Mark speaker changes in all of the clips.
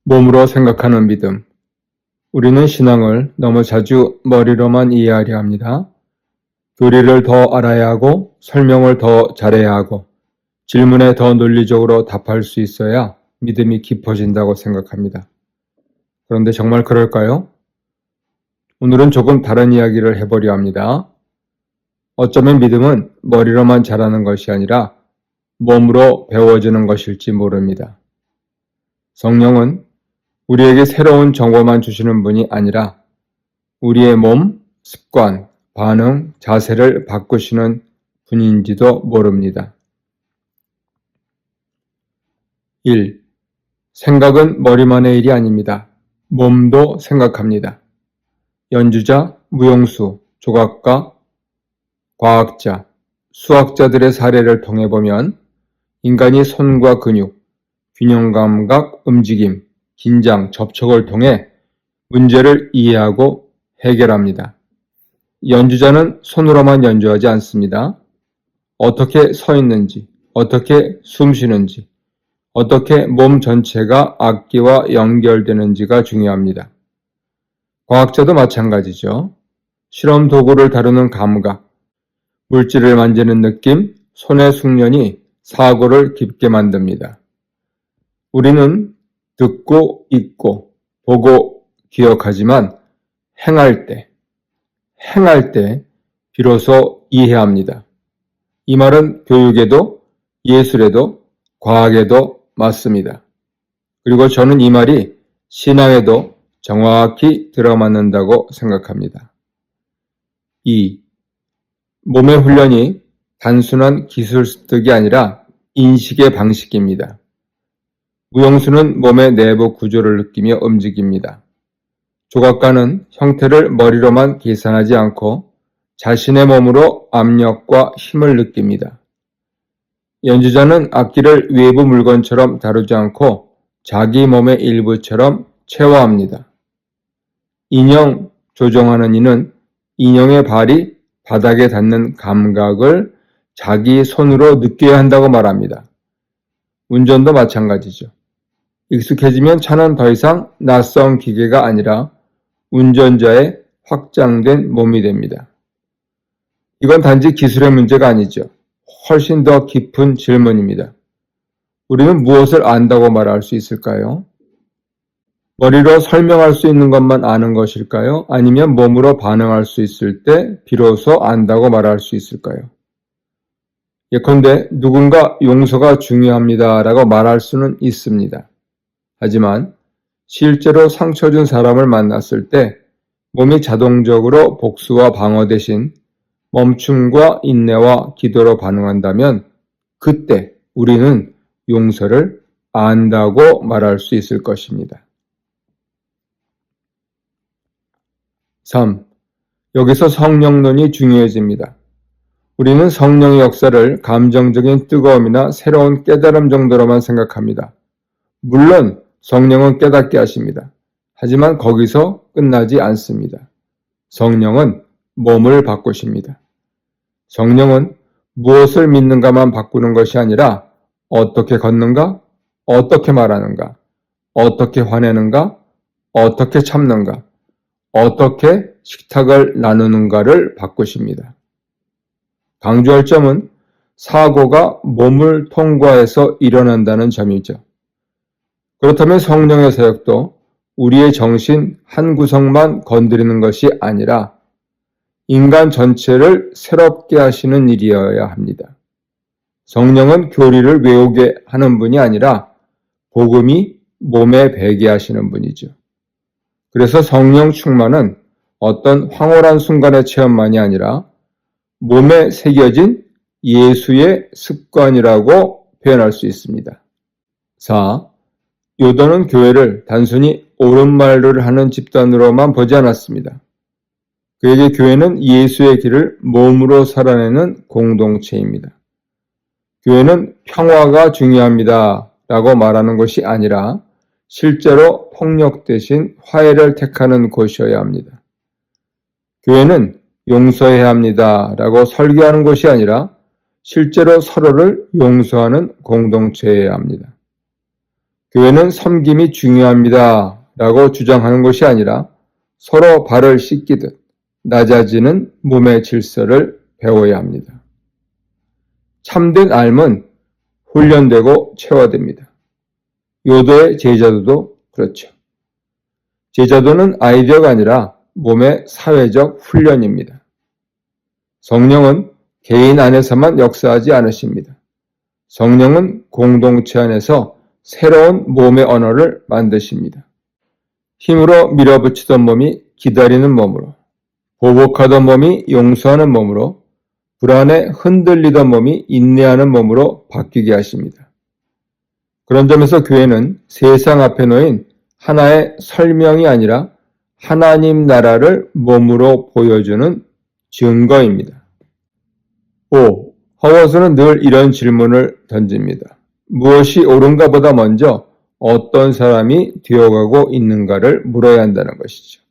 Speaker 1: 몸으로 생각하는 믿음. 우리는 신앙을 너무 자주 머리로만 이해하려 합니다. 교리를 더 알아야 하고 설명을 더 잘해야 하고 질문에 더 논리적으로 답할 수 있어야 믿음이 깊어진다고 생각합니다. 그런데 정말 그럴까요? 오늘은 조금 다른 이야기를 해보려 합니다. 어쩌면 믿음은 머리로만 자라는 것이 아니라 몸으로 배워지는 것일지 모릅니다. 성령은 우리에게 새로운 정보만 주시는 분이 아니라 우리의 몸, 습관, 반응, 자세를 바꾸시는 분인지도 모릅니다. 1. 생각은 머리만의 일이 아닙니다. 몸도 생각합니다. 연주자, 무용수, 조각가, 과학자, 수학자들의 사례를 통해 보면 인간이 손과 근육, 균형감각, 움직임, 긴장, 접촉을 통해 문제를 이해하고 해결합니다. 연주자는 손으로만 연주하지 않습니다. 어떻게 서 있는지, 어떻게 숨 쉬는지, 어떻게 몸 전체가 악기와 연결되는지가 중요합니다. 과학자도 마찬가지죠. 실험 도구를 다루는 감각, 물질을 만지는 느낌, 손의 숙련이 사고를 깊게 만듭니다. 우리는 듣고 읽고 보고 기억하지만 행할 때 비로소 이해합니다. 이 말은 교육에도 예술에도 과학에도 맞습니다. 그리고 저는 이 말이 신앙에도 정확히 들어맞는다고 생각합니다. 2. 몸의 훈련이 단순한 기술 습득이 아니라 인식의 방식입니다. 무용수는 몸의 내부 구조를 느끼며 움직입니다. 조각가는 형태를 머리로만 계산하지 않고 자신의 몸으로 압력과 힘을 느낍니다. 연주자는 악기를 외부 물건처럼 다루지 않고 자기 몸의 일부처럼 체화합니다. 인형 조종하는 이는 인형의 발이 바닥에 닿는 감각을 자기 손으로 느껴야 한다고 말합니다. 운전도 마찬가지죠. 익숙해지면 차는 더 이상 낯선 기계가 아니라 운전자의 확장된 몸이 됩니다. 이건 단지 기술의 문제가 아니죠. 훨씬 더 깊은 질문입니다. 우리는 무엇을 안다고 말할 수 있을까요? 머리로 설명할 수 있는 것만 아는 것일까요? 아니면 몸으로 반응할 수 있을 때 비로소 안다고 말할 수 있을까요? 예컨대 누군가 용서가 중요합니다라고 말할 수는 있습니다. 하지만 실제로 상처 준 사람을 만났을 때 몸이 자동적으로 복수와 방어 대신 멈춤과 인내와 기도로 반응한다면 그때 우리는 용서를 안다고 말할 수 있을 것입니다. 3. 여기서 성령론이 중요해집니다. 우리는 성령의 역사를 감정적인 뜨거움이나 새로운 깨달음 정도로만 생각합니다. 물론 성령은 깨닫게 하십니다. 하지만 거기서 끝나지 않습니다. 성령은 몸을 바꾸십니다. 성령은 무엇을 믿는가만 바꾸는 것이 아니라 어떻게 걷는가, 어떻게 말하는가, 어떻게 화내는가, 어떻게 참는가, 어떻게 식탁을 나누는가를 바꾸십니다. 강조할 점은 사고가 몸을 통과해서 일어난다는 점이죠. 그렇다면 성령의 사역도 우리의 정신 한 구석만 건드리는 것이 아니라 인간 전체를 새롭게 하시는 일이어야 합니다. 성령은 교리를 외우게 하는 분이 아니라 복음이 몸에 배게 하시는 분이죠. 그래서 성령 충만은 어떤 황홀한 순간의 체험만이 아니라 몸에 새겨진 예수의 습관이라고 표현할 수 있습니다. 4. 요더는 교회를 단순히 옳은 말을 하는 집단으로만 보지 않았습니다. 그에게 교회는 예수의 길을 몸으로 살아내는 공동체입니다. 교회는 평화가 중요합니다 라고 말하는 것이 아니라 실제로 폭력 대신 화해를 택하는 곳이어야 합니다. 교회는 용서해야 합니다 라고 설교하는 것이 아니라 실제로 서로를 용서하는 공동체여야 합니다. 교회는 섬김이 중요합니다 라고 주장하는 것이 아니라 서로 발을 씻기듯 낮아지는 몸의 질서를 배워야 합니다. 참된 삶은 훈련되고 체화됩니다. 요도의 제자도도 그렇죠. 제자도는 아이디어가 아니라 몸의 사회적 훈련입니다. 성령은 개인 안에서만 역사하지 않으십니다. 성령은 공동체 안에서 새로운 몸의 언어를 만드십니다. 힘으로 밀어붙이던 몸이 기다리는 몸으로, 보복하던 몸이 용서하는 몸으로, 불안에 흔들리던 몸이 인내하는 몸으로 바뀌게 하십니다. 그런 점에서 교회는 세상 앞에 놓인 하나의 설명이 아니라 하나님 나라를 몸으로 보여주는 증거입니다. 5. 허워스는 늘 이런 질문을 던집니다. 무엇이 옳은가 보다 먼저 어떤 사람이 되어가고 있는가를 물어야 한다는 것이죠.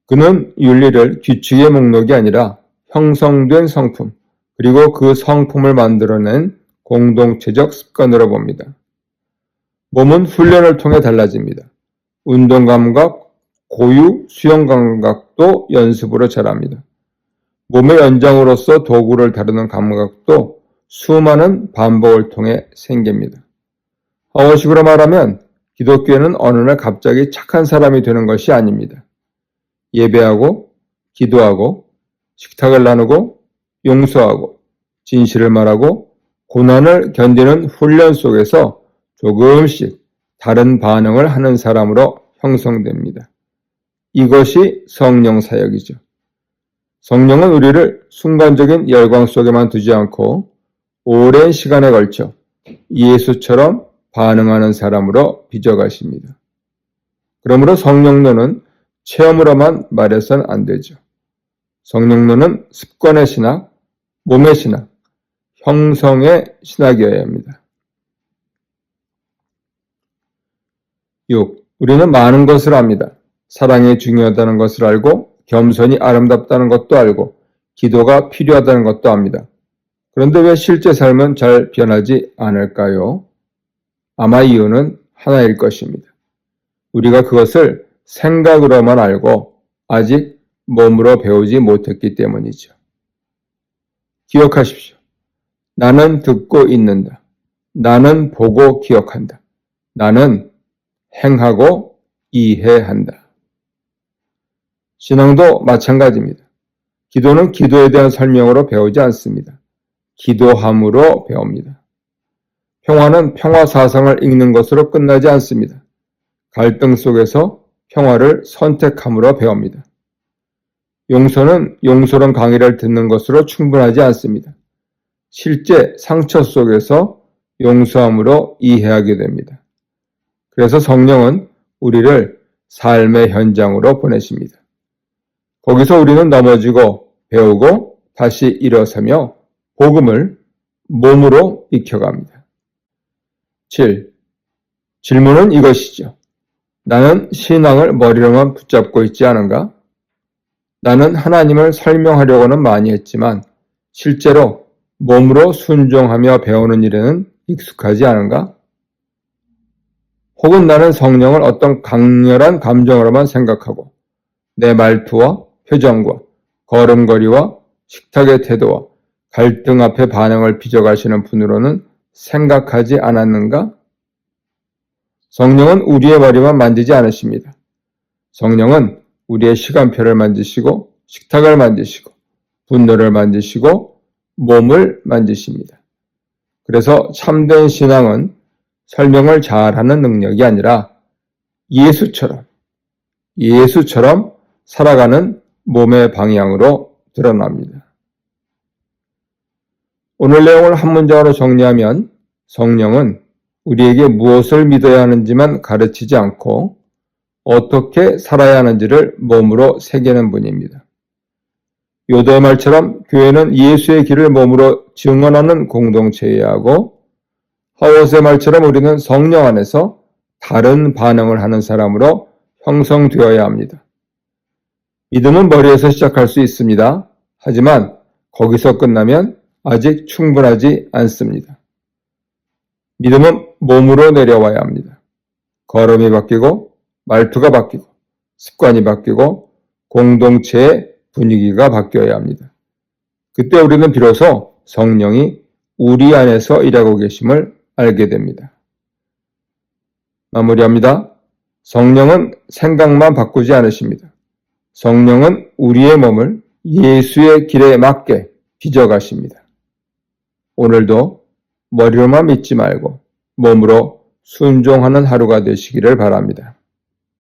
Speaker 1: 그는 윤리를 규칙의 목록이 아니라 형성된 성품, 그리고 그 성품을 만들어낸 공동체적 습관으로 봅니다. 몸은 훈련을 통해 달라집니다. 운동 감각, 고유, 수영 감각도 연습으로 자랍니다. 몸의 연장으로서 도구를 다루는 감각도 수많은 반복을 통해 생깁니다. 어식으로 말하면 기독교는 어느 날 갑자기 착한 사람이 되는 것이 아닙니다. 예배하고, 기도하고, 식탁을 나누고, 용서하고, 진실을 말하고, 고난을 견디는 훈련 속에서 조금씩 다른 반응을 하는 사람으로 형성됩니다. 이것이 성령 사역이죠. 성령은 우리를 순간적인 열광 속에만 두지 않고 오랜 시간에 걸쳐 예수처럼 반응하는 사람으로 빚어가십니다. 그러므로 성령론은 체험으로만 말해서는 안 되죠. 성령론은 습관의 신학, 몸의 신학, 형성의 신학이어야 합니다. 6. 우리는 많은 것을 압니다. 사랑이 중요하다는 것을 알고, 겸손이 아름답다는 것도 알고, 기도가 필요하다는 것도 압니다. 그런데 왜 실제 삶은 잘 변하지 않을까요? 아마 이유는 하나일 것입니다. 우리가 그것을 생각으로만 알고 아직 몸으로 배우지 못했기 때문이죠. 기억하십시오. 나는 듣고 있는다. 나는 보고 기억한다. 나는 행하고 이해한다. 신앙도 마찬가지입니다. 기도는 기도에 대한 설명으로 배우지 않습니다. 기도함으로 배웁니다. 평화는 평화 사상을 읽는 것으로 끝나지 않습니다. 갈등 속에서 평화를 선택함으로 배웁니다. 용서는 용서론 강의를 듣는 것으로 충분하지 않습니다. 실제 상처 속에서 용서함으로 이해하게 됩니다. 그래서 성령은 우리를 삶의 현장으로 보내십니다. 거기서 우리는 넘어지고 배우고 다시 일어서며 복음을 몸으로 익혀갑니다. 7. 질문은 이것이죠. 나는 신앙을 머리로만 붙잡고 있지 않은가? 나는 하나님을 설명하려고는 많이 했지만 실제로 몸으로 순종하며 배우는 일에는 익숙하지 않은가? 혹은 나는 성령을 어떤 강렬한 감정으로만 생각하고 내 말투와 표정과 걸음걸이와 식탁의 태도와 갈등 앞에 반응을 빚어가시는 분으로는 생각하지 않았는가? 성령은 우리의 머리만 만지지 않으십니다. 성령은 우리의 시간표를 만지시고 식탁을 만지시고 분노를 만지시고 몸을 만지십니다. 그래서 참된 신앙은 설명을 잘하는 능력이 아니라 예수처럼 살아가는 몸의 방향으로 드러납니다. 오늘 내용을 한 문장으로 정리하면 성령은 우리에게 무엇을 믿어야 하는지만 가르치지 않고 어떻게 살아야 하는지를 몸으로 새기는 분입니다. 요도의 말처럼 교회는 예수의 길을 몸으로 증언하는 공동체여야 하고 하워스의 말처럼 우리는 성령 안에서 다른 반응을 하는 사람으로 형성되어야 합니다. 믿음은 머리에서 시작할 수 있습니다. 하지만 거기서 끝나면 아직 충분하지 않습니다. 믿음은 몸으로 내려와야 합니다. 걸음이 바뀌고 말투가 바뀌고 습관이 바뀌고 공동체의 분위기가 바뀌어야 합니다. 그때 우리는 비로소 성령이 우리 안에서 일하고 계심을 알게 됩니다. 마무리합니다. 성령은 생각만 바꾸지 않으십니다. 성령은 우리의 몸을 예수의 길에 맞게 빚어가십니다. 오늘도 머리로만 믿지 말고 몸으로 순종하는 하루가 되시기를 바랍니다.